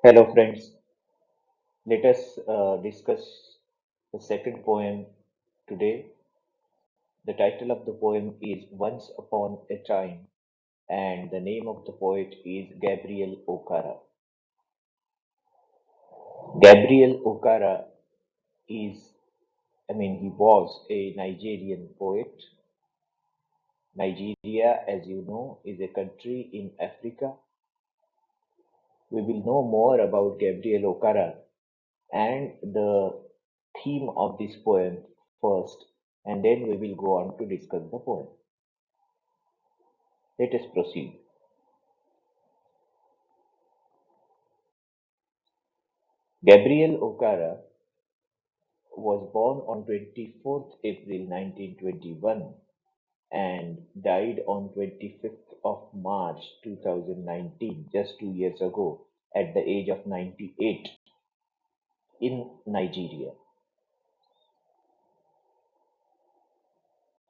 Hello, friends. Let us discuss the second poem today. The title of the poem is Once Upon a Time, and the name of the poet is Gabriel Okara. Gabriel Okara is, he was a Nigerian poet. Nigeria, as you know, is a country in Africa. We will know more about Gabriel Okara and the theme of this poem first, and then we will go on to discuss the poem. Let us proceed. Gabriel Okara was born on 24th April 1921 and died on 25th of March 2019, just 2 years ago, at the age of 98 in Nigeria.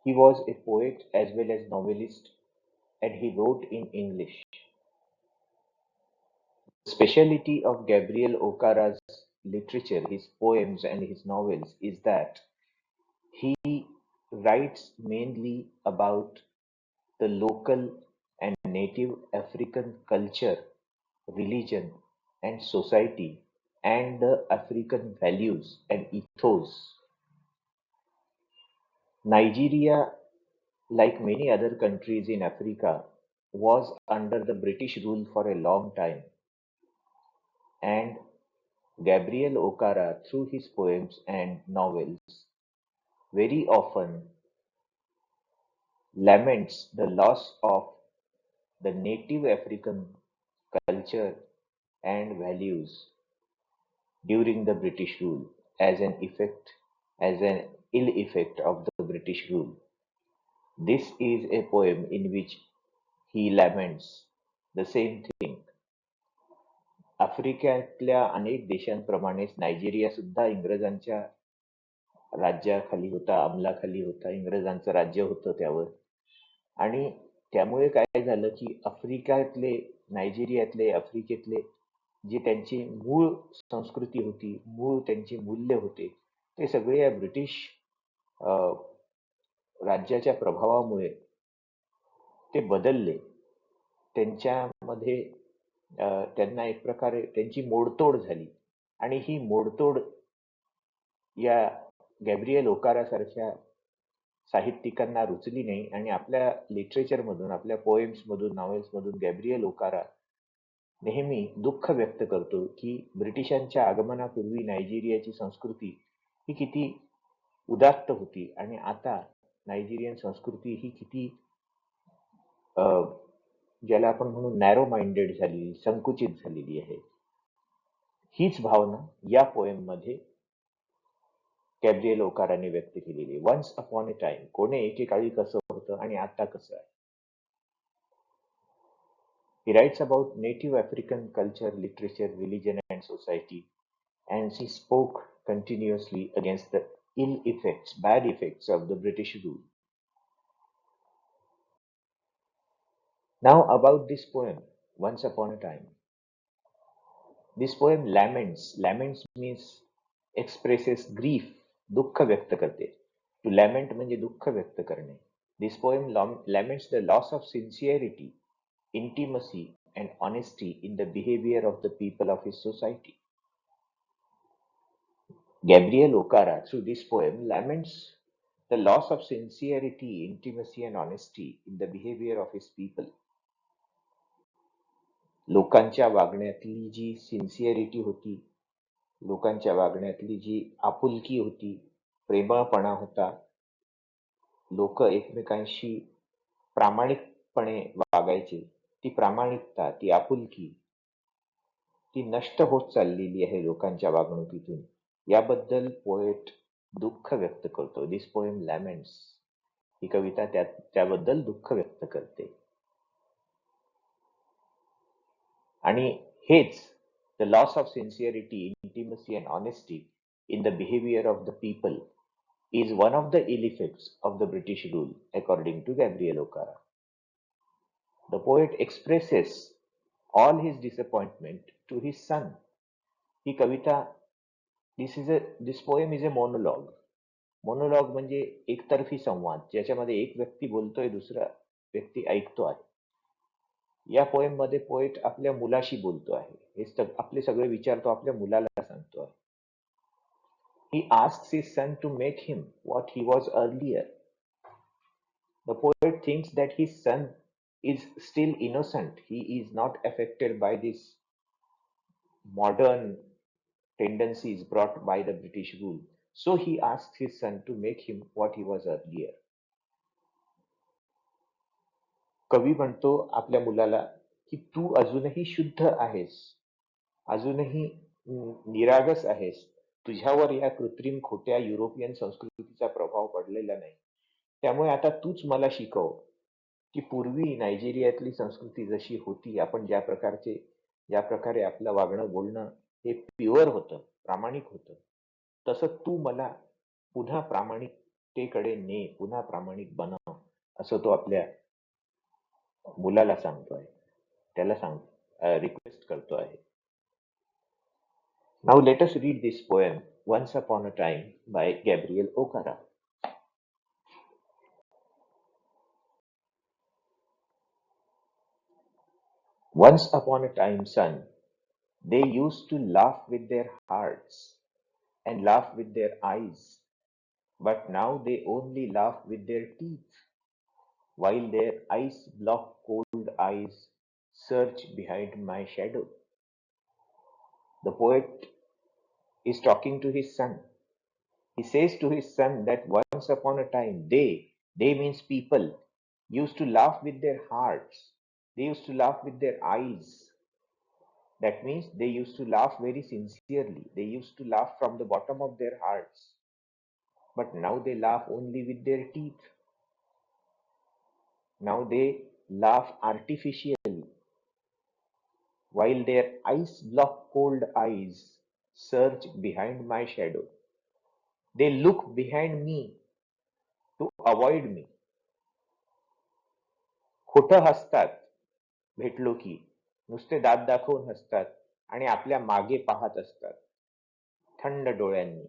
He was a poet as well as novelist, and he wrote in English. The speciality of Gabriel Okara's literature, his poems and his novels, is that he writes mainly about the local and native African culture, religion, and society, and the African values and ethos. Nigeria, like many other countries in Africa, was under the British rule for a long time, and Gabriel Okara, through his poems and novels, very often laments the loss of the native African culture and values during the British rule as an ill effect of the British rule. This is a poem in which he laments the same thing. आफ्रिकेतल्या अनेक देशांप्रमाणेच Nigeria सुद्धा इंग्रजांच्या राज्याखाली होता, अंमलाखाली होता. इंग्रजांचं राज्य होतं त्यावर. आणि त्यामुळे काय झालं, की आफ्रिकेतले, नायजेरियातले, आफ्रिकेतले जे त्यांची मूळ संस्कृती होती, मूळ त्यांची मूल्य होते, ते सगळे या ब्रिटिश अ, राज्याच्या प्रभावामुळे ते बदलले. त्यांच्यामध्ये त्यांना एक प्रकारे त्यांची मोडतोड झाली आणि ही मोडतोड या गॅब्रियल ओकारासारख्या साहित्यिकांना रुचली नाही आणि आपल्या लिटरेचरमधून, आपल्या पोएम्समधून, नॉवेल्समधून गॅब्रियल ओकारा नेहमी दुःख व्यक्त करतो, की ब्रिटिशांच्या आगमनापूर्वी नायजेरियाची संस्कृती ही किती उदात्त होती आणि आता नायजेरियन संस्कृती ही किती अ, ज्याला आपण म्हणू नॅरो माइंडेड झालेली, संकुचित झालेली आहे. हीच भावना या पोएममध्ये गॅब्रिएल ओकाराने व्यक्त केलेली आहे. वन्स अपॉन अ टाइम, कोणे एकेकाळी कसं होतं आणि आता कसं आहे. He writes about native African culture, literature, religion, and society, and he spoke continuously against the ill effects, bad effects of the British rule. Now, about this poem, Once Upon a Time. This poem laments. Laments means expresses grief, दुःख व्यक्त करते. To lament म्हणजे दुःख व्यक्त करणे. This poem laments the loss of sincerity, intimacy, and honesty in the behavior of the people of his society. Gabriel Okara, through this poem, laments the loss of sincerity, intimacy, and honesty in the behavior of his people. लोकांच्या वागण्यातली जी sincerity होती, लोकांच्या वागण्यातली जी आपुलकी होती, प्रेमळपणा होता, लोक एकमेकांशी प्रामाणिकपणे वागायचे, ती प्रामाणिकता, ती आपुलकी, ती नष्ट होत चाललेली आहे लोकांच्या वागणुकीतून. याबद्दल पोएट दुःख व्यक्त करतो. दिस पोएम लॅमेंट्स. ही कविता त्याबद्दल दुःख व्यक्त करते. आणि हेच the loss of sincerity, intimacy, and honesty in the behavior of the people is one of the ill effects of the British rule, according to Gabriel Okara. The poet expresses all his disappointment to his son. He Kavita, this poem is a monologue. Monologue म्हणजे एकतर्फी संवाद, ज्याच्यामध्ये एक व्यक्ती बोलतोय, दुसरा व्यक्ती ऐकतो आहे. या पोएम मध्ये पोएट आपल्या मुलाशी बोलतो आहे. आपले सगळे विचार तो आपल्या मुलाला सांगतो आहे. He asks his son to make him what he was earlier. The poet thinks that his son is still innocent. He is not affected by these modern tendencies brought by the British rule. So he asks his son to make him what he was earlier. कवी म्हणतो आपल्या मुलाला की तू अजूनही शुद्ध आहेस, अजूनही निरागस आहेस. तुझ्यावर या कृत्रिम खोट्या युरोपियन संस्कृतीचा प्रभाव पडलेला नाही. त्यामुळे आता तूच मला शिकव की पूर्वी नायजेरियातली संस्कृती जशी होती, आपण ज्या प्रकारे आपलं वागणं बोलणं हे प्युअर होतं, प्रामाणिक होतं, तसं तू मला पुन्हा प्रामाणिकतेकडे ने, पुन्हा प्रामाणिक बनव, असं तो आपल्या मुलाला सांगतोय, त्याला रिक्वेस्ट करतो आहे. Now let us read this poem, Once Upon a Time by Gabriel Okara. Once upon a time, son, they used to laugh with their hearts and laugh with their eyes, but now they only laugh with their teeth, while their ice block cold eyes search behind my shadow. The poet is talking to his son. He says to his son that once upon a time, they means people, used to laugh with their hearts. They used to laugh with their eyes. That means they used to laugh very sincerely. They used to laugh from the bottom of their hearts. But now they laugh only with their teeth. Now they laugh artificially, while their ice block cold eyes search behind my shadow. They look behind me to avoid me. खोटं हसतात भेटलो की, नुसते दात दाखवून हसतात आणि आपल्या मागे पाहत असतात थंड डोळ्यांनी.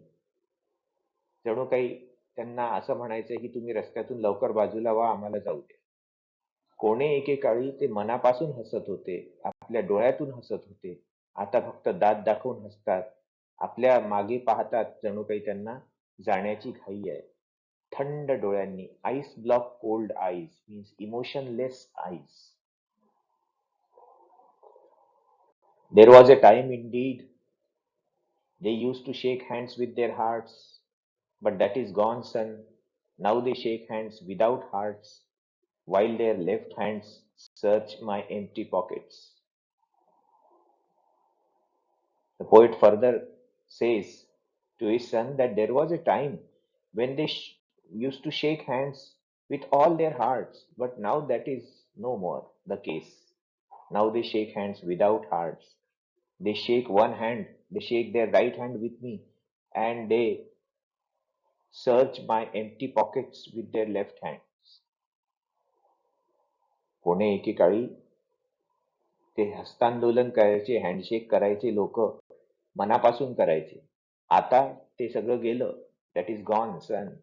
जणू काही त्यांना असं म्हणायचंय की तुम्ही रस्त्यातून लवकर बाजूला व्हा, आम्हाला जाऊ द्या. कोणे एकेकाळी ते मनापासून हसत होते, आपल्या डोळ्यातून हसत होते, आता फक्त दात दाखवून हसतात, आपल्या मागे पाहतात, जणू काही त्यांना जाण्याची घाई आहे. थंड डोळ्यांनी. Ice block cold eyes means emotionless eyes. There was a time indeed they used to shake hands with their hearts, but that is gone, son. Now they shake hands without hearts, while their left hands search my empty pockets. The poet further says to his son that there was a time when they used to shake hands with all their hearts, but now that is no more the case. Now they shake hands without hearts. They shake one hand, they shake their right hand with me, and they search my empty pockets with their left hands. कोणे एकेकाळी ते हस्तांदोलन करायचे, handshake करायचे, लोक मनापासून करायचे. आता ते सगळं गेलं. दॅट इज गॉन सन.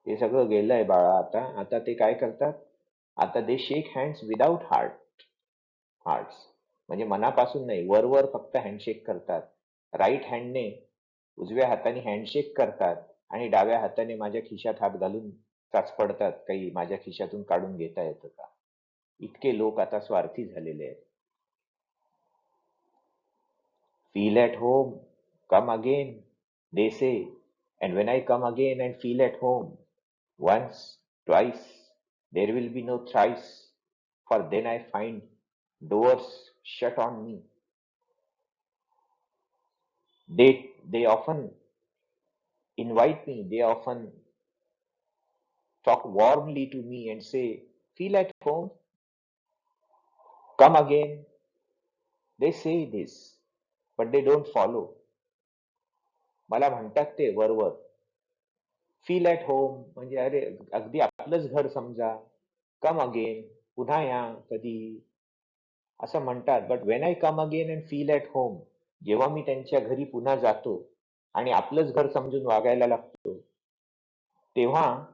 ते सगळं गेलंय बाळा. आता ते काय करतात, आता दे शेक हँड्स विदाउट हार्ट्स, म्हणजे मनापासून नाही, वरवर फक्त हँडशेक करतात. राईट हँडने, उजव्या हाताने हँडशेक करतात आणि डाव्या हाताने माझ्या खिशात हात घालून चाचपडतात, काही माझ्या खिशातून काढून घेता येतं का. इतके लोक आता स्वार्थी झालेले आहेत. Feel at home, come again, they say, and when I come again and feel at home, once, twice, there will be no thrice, for then I find doors shut on me. They often invite me, they often talk warmly to me and say, feel at home, come again. They say this, but they don't follow. मला म्हणतात ते वरवर, feel at home म्हणजे अरे अगदी आपलंच घर समजा. कम अगेन, पुन्हा या कधी. असं म्हणतात. But when I come again and feel at home, जेव्हा मी त्यांच्या घरी पुन्हा जातो आणि आपलंच घर समजून वागायला लागतो, तेव्हा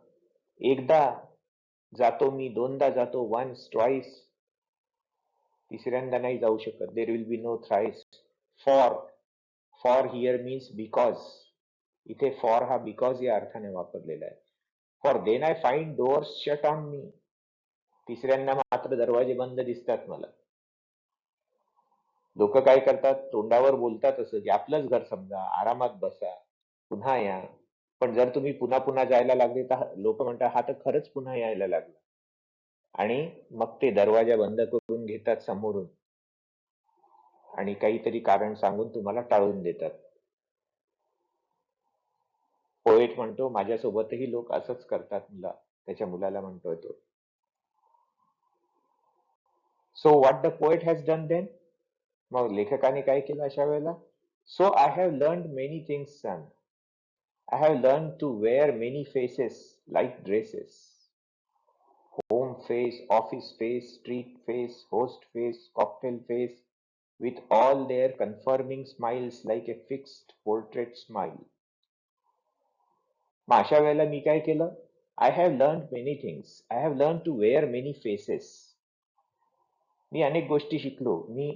एकदा जातो मी, दोनदा जातो, वन्स, ट्वाइस, तिसऱ्यांदा नाही जाऊ शकत. There will be no thrice. For, for here means because. इथे फॉर हा बिकॉज या अर्थाने वापरलेला आहे. For then I find doors shut on me. तिसऱ्यांदा मात्र दरवाजे बंद दिसतात मला. लोक काय करतात, तोंडावर बोलतात असं की आपलंच घर समजा, आरामात बसा, पुन्हा या. पण जर तुम्ही पुन्हा पुन्हा जायला लागले तर लोक म्हणतात हा तर खरंच पुन्हा यायला लागला, आणि मग ते दरवाजा बंद करून घेतात समोरून आणि काहीतरी कारण सांगून तुम्हाला टाळून देतात. पोएट म्हणतो माझ्यासोबतही लोक असंच करतात. त्याच्या मुलाला म्हणतोय तो. So what the poet has done then, मग लेखकाने काय केलं अशा वेळेला? So I have learned many things son. I have learn to wear many faces like dresses. Home face, office face, street face, host face, cocktail face, with all their confirming smiles like a fixed portrait smile. मग अशा वेळेला मी काय केलं? I have learn many things. I have learn to wear many faces. मी अनेक गोष्टी शिकलो. मी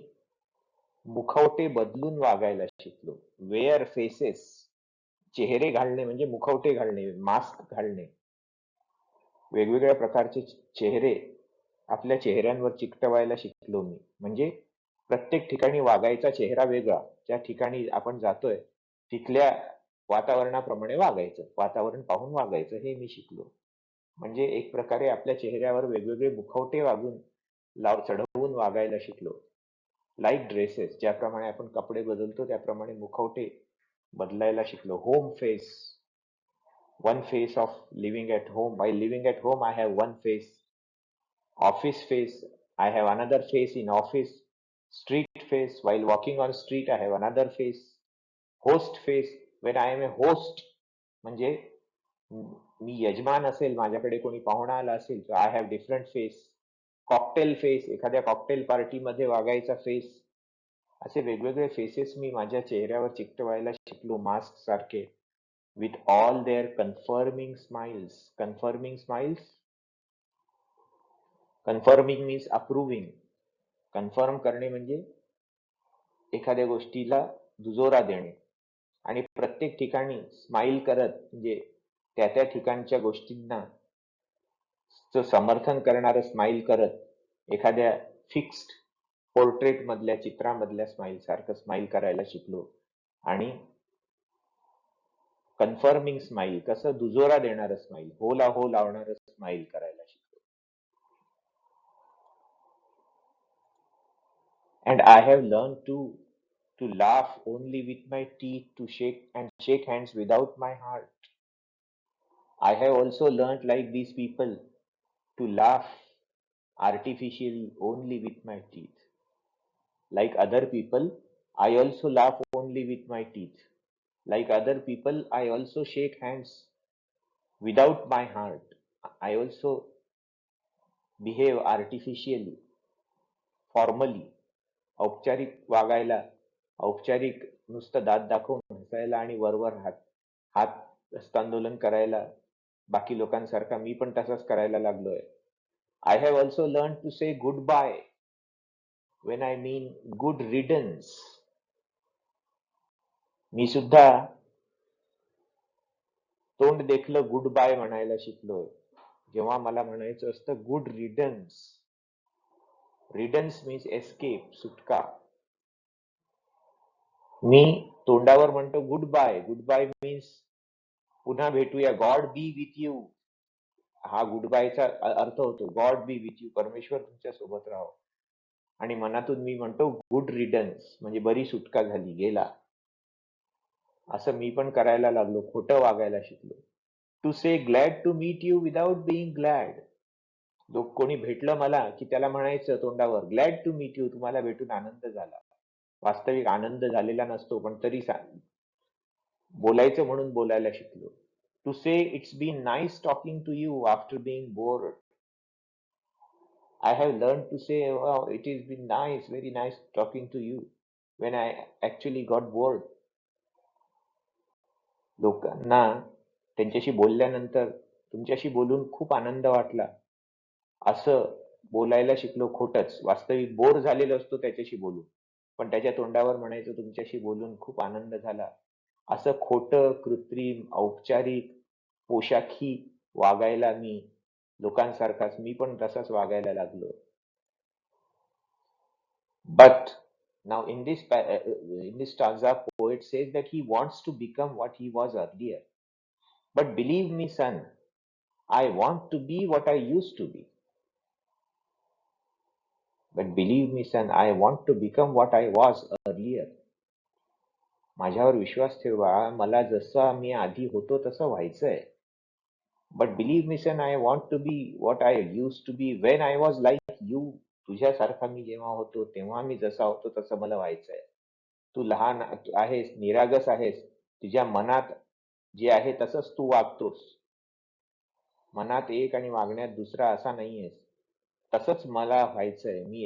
मुखवटे बदलून वागायला शिकलो. वेअर फेसेस, चेहरे घालणे म्हणजे मुखवटे घालणे, मास्क घालणे. वेगवेगळ्या प्रकारचे चेहरे आपल्या चेहऱ्यांवर चिकटवायला शिकलो मी. म्हणजे प्रत्येक ठिकाणी वागायचा चेहरा वेगळा. ज्या ठिकाणी आपण जातोय तिथल्या वातावरणाप्रमाणे वागायचं, वातावरण पाहून वागायचं, हे मी शिकलो. म्हणजे एक प्रकारे आपल्या चेहऱ्यावर वेगवेगळे मुखवटे चढवून वागायला शिकलो. लाईक ड्रेसेस, ज्याप्रमाणे आपण कपडे बदलतो त्याप्रमाणे मुखवटे बदलायला शिकलो. Home face, one face of living at home. While living at home, I have one face. Office face, I have another face in office. Street face, while walking on street, I have another face. Host face, when I am a host, म्हणजे मी यजमान असेल, माझ्याकडे कोणी पाहुणा आला असेल, तर I have different face. Cocktail face, एखाद्या कॉकटेल पार्टीमध्ये वागायचा फेस. असे वेगवेगळे फेसेस मी माझ्या चेहऱ्यावर चिकटवायला शिकलो, मास्क सारखे. with all their confirming smiles. Confirming smiles? Confirming means approving. Confirm करणे म्हणजे एखाद्या गोष्टीला दुजोरा देणे. आणि प्रत्येक ठिकाणी स्माइल करत, म्हणजे त्या त्या ठिकाणच्या गोष्टींना समर्थन करणारं स्माइल करत, एखाद्या फिक्स्ड पोर्ट्रेट मधल्या, चित्रामधल्या स्माइल सारखं स्माइल करायला शिकलो. आणि कन्फर्मिंग स्माइल, कसं दुजोरा देणारं स्माइल, होला हो लावणारं स्माइल करायला शिकलो. And I have learned to laugh only with my teeth, to shake hands without my heart. I have also learned, like these people, to laugh artificially only with my teeth. Like other people, I also laugh only with my teeth. Like other people, I also shake hands without my heart. I also behave artificially, formally, औपचारिक वागायला, औपचारिक नुसतं दात दाखवून हसायला आणि वरवर हात हस्तांदोलन करायला बाकी लोकांसारखा मी पण तसंच करायला लागलोय. I have also learn to say good bye when I mean good riddance. मी सुद्धा तोंड देखलं गुड बाय म्हणायला शिकलोय जेव्हा मला म्हणायचं असतं good riddance. Riddance means escape, सुटका. मी तोंडावर म्हणतो goodbye. Goodbye means पुन्हा भेटूया, गॉड बी विथ यू. हा गुड बायचा अर्थ होतो गॉड बी विथ यू, परमेश्वर तुमच्या सोबत राहो. आणि मनातून मी म्हणतो गुड रिडन्स, म्हणजे बरी सुटका झाली, गेला. असं मी पण करायला लागलो, खोटं वागायला शिकलो. To say glad to meet you without being glad. कोणी भेटलं मला की त्याला म्हणायचं तोंडावर ग्लॅड टू मीट यू, तुम्हाला भेटून आनंद झाला. वास्तविक आनंद झालेला नसतो, पण तरी बोलायचं म्हणून बोलायला शिकलो. To say it's been nice talking to you after being bored. I have learned to say, wow, it has been nice, very nice talking to you, when I actually got bored. लोकांना त्यांच्याशी बोलल्यानंतर तुमच्याशी बोलून खूप आनंद वाटला असं बोलायला शिकलो खोटंच. वास्तविक बोर झालेलो असतो त्याच्याशी बोलून. पण त्याच्या तोंडावर म्हणायचं तुमच्याशी बोलून खूप आनंद झाला. असं खोटं, कृत्रिम, औपचारिक, पोशाखी वागायला मी लोकांसारखाच मी पण तसाच वागायला लागलो. But now in this stanza, poet says that he wants to become what he was earlier. But believe me, son, I want to be what I used to be. But believe me, son, I want to become what I was earlier. माझ्यावर विश्वास ठेवा, मला जसा मी आधी होतो तसं व्हायचंय. But believe me, son, I want to be what I used to be when I was like you. तुझ्यासारखा मी जेव्हा होतो, तेव्हा मी जसा होतो तसं मला व्हायचंय. तू लहान आहेस, निरागस आहेस. तुझ्या मनात जे आहे तसंच तू वागतोस. मनात एक आणि वागण्यात दुसरा असा नाहीयेस. तसंच मला व्हायचंय. मी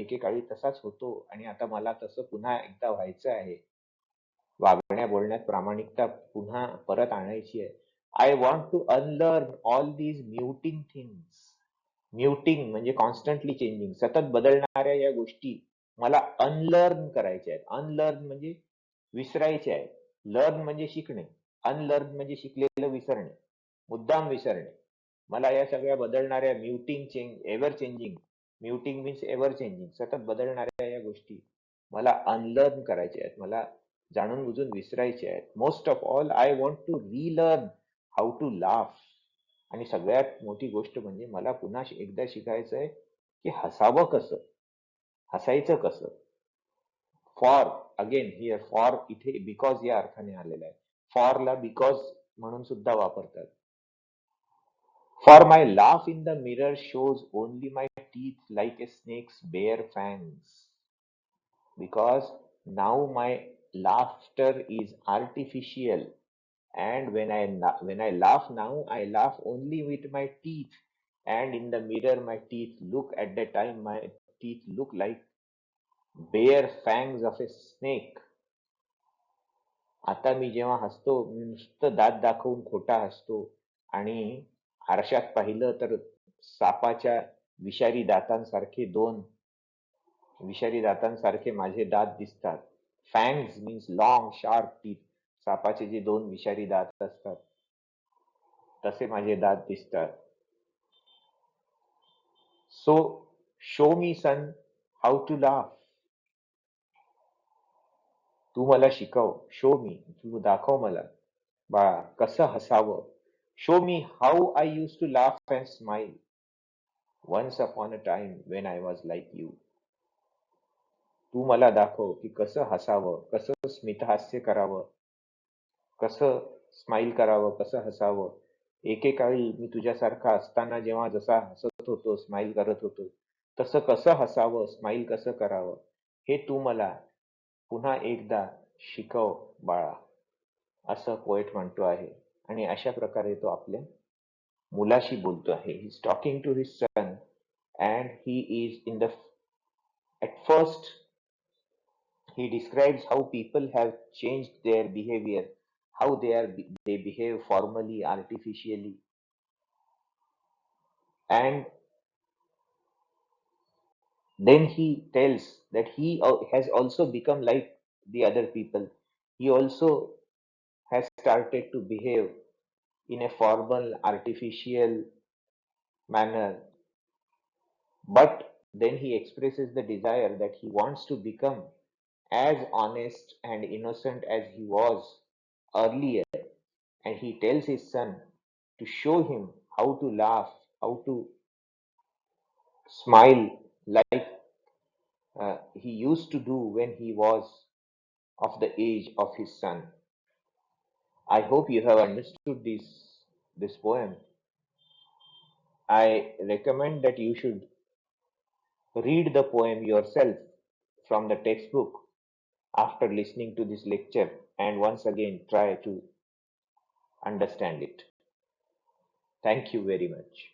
एकेकाळी तसाच होतो आणि आता मला तसं पुन्हा एकदा व्हायचं आहे. वागण्या बोलण्यात प्रामाणिकता पुन्हा परत आणायची आहे. I want to unlearn all these muting things. Muting म्हणजे कॉन्स्टंटली चेंजिंग, सतत बदलणाऱ्या या गोष्टी मला अनलर्न करायच्या आहेत. अनलर्न म्हणजे विसरायचे आहे. लर्न म्हणजे शिकणे. अनलर्न म्हणजे शिकलेलं विसरणे, मुद्दाम विसरणे. मला या सगळ्या बदलणाऱ्या ever changing, muting means ever changing, सतत बदलणाऱ्या या गोष्टी मला अनलर्न करायच्या आहेत. मला जाणून बुजून विसरायचे आहेत. Most of all I want to relearn how to laugh. आणि सगळ्यात मोठी गोष्ट म्हणजे मला पुन्हा एकदा शिकायचंय की हसावं कसं, हसायचं कसं. फॉर, अगेन हिअर फॉर इथे बिकॉज या अर्थाने आलेला आहे. फॉरला बिकॉज म्हणून सुद्धा वापरतात. For my laugh in the mirror shows only my teeth like a snake's bare fangs. Because now my laughter is artificial, and when I laugh now, I laugh only with my teeth, and in the mirror my teeth look, at that time my teeth look like bare fangs of a snake. आता मी जेव्हा हसतो, मी नुसतं दात दाखवून खोटा हसतो आणि आरशात पाहिलं तर सापाच्या विषारी दातांसारखे विषारी दातांसारखे माझे दात दिसतात. Fangs means long sharp teeth. सापाचे जे 2 विषारी दात असतात तसे माझे दात दिसतात. So show me son how to laugh. तू मला शिकव. शो मी, तू दाखव मला बाळा कसं हसावं. Show me how I use to laugh and smile once upon a time when I was like you. तू मला दाखव की कसं हसावं, कसं स्मितहास्य करावं, कसं स्माईल करावं, कसं हसावं. एकेकाळी मी तुझ्यासारखा असताना जेव्हा जसा हसत होतो, स्माईल करत होतो, तसं कसं हसावं, स्माईल कसं करावं, हे तू मला पुन्हा एकदा शिकव बाळा, असं पोएट म्हणतो आहे. आणि अशा प्रकारे तो आपल्या मुलाशी बोलतो आहे. He is talking to his son and he is in the at first he describes how people have changed their behavior, how they behave formally, artificially, and then he tells that he has also become like the other people. He also has started to behave in a formal, artificial manner, but then he expresses the desire that he wants to become as honest and innocent as he was earlier. And he tells his son to show him how to laugh, how to smile like he used to do when he was of the age of his son. I hope you have understood this poem. I recommend that you should read the poem yourself from the textbook after listening to this lecture and once again try to understand it. Thank you very much.